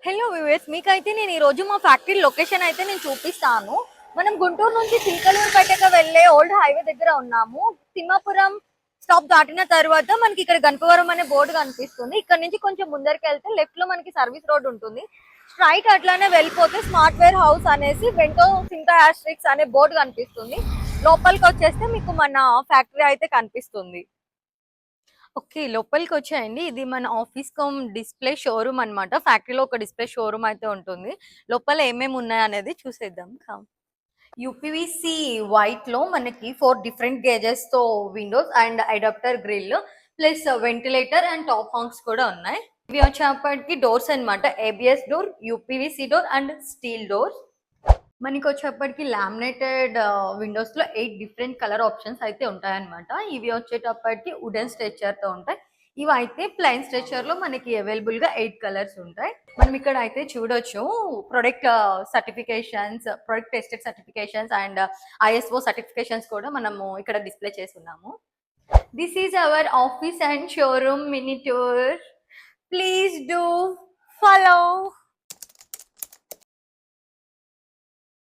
Hello viewers, మీకైతే నేను ఈరోజు మా ఫ్యాక్టరీ లొకేషన్ అయితే నేను చూపిస్తాను. మనం గుంటూరు నుంచి చిలకలూరుపేటకి వెళ్ళే ఓల్డ్ హైవే దగ్గర ఉన్నాము. తిమ్మాపురం స్టాప్ దాటిన తర్వాత మనకి ఇక్కడ గణపవరం అనే బోర్డు కనిపిస్తుంది. ఇక్కడ నుంచి కొంచెం ముందరికి వెళ్తే లెఫ్ట్ లో మనకి సర్వీస్ రోడ్ ఉంటుంది. స్ట్రైట్ అట్లానే వెళ్ళిపోతే స్మార్ట్ వేర్ హౌస్ అనేసి వెంటో సింటా యాస్ట్రిక్స్ అనే బోర్డు కనిపిస్తుంది. లోపలికి వచ్చేస్తే మీకు మన ఫ్యాక్టరీ అయితే కనిపిస్తుంది. ఓకే, లోపలికి వచ్చాయండి. ఇది మన ఆఫీస్ కమ్ డిస్ప్లే షోరూమ్ అనమాట. ఫ్యాక్టరీలో ఒక డిస్ప్లే షోరూమ్ అయితే ఉంటుంది. లోపల ఏమేమి ఉన్నాయి అనేది చూసేద్దాం. యూపీవీసీ వైట్ లో మనకి 4 డిఫరెంట్ గేజెస్ తో windows and adapter grill plus ventilator and top hangs కూడా ఉన్నాయి. ఇవి వచ్చేప్పటికి డోర్స్ అనమాట. ABS door, UPVC door and steel door. మనకి వచ్చేప్పటికి లామినేటెడ్ విండోస్ లో 8 డిఫరెంట్ కలర్ ఆప్షన్స్ అయితే ఉంటాయన్నమాట. ఇవి వచ్చేటప్పటికి వుడెన్ స్ట్రెచర్ తో ఉంటాయి. ఇవి అయితే ప్లెయిన్ స్ట్రెచర్ లో మనకి అవైలబుల్ గా 8 కలర్స్ ఉంటాయి. మనం ఇక్కడ అయితే చూడొచ్చు product certifications, product tested certifications and ISO certifications కూడా మనము ఇక్కడ డిస్ప్లే చేస్తున్నాము. This is our office and showroom mini tour. Please do follow.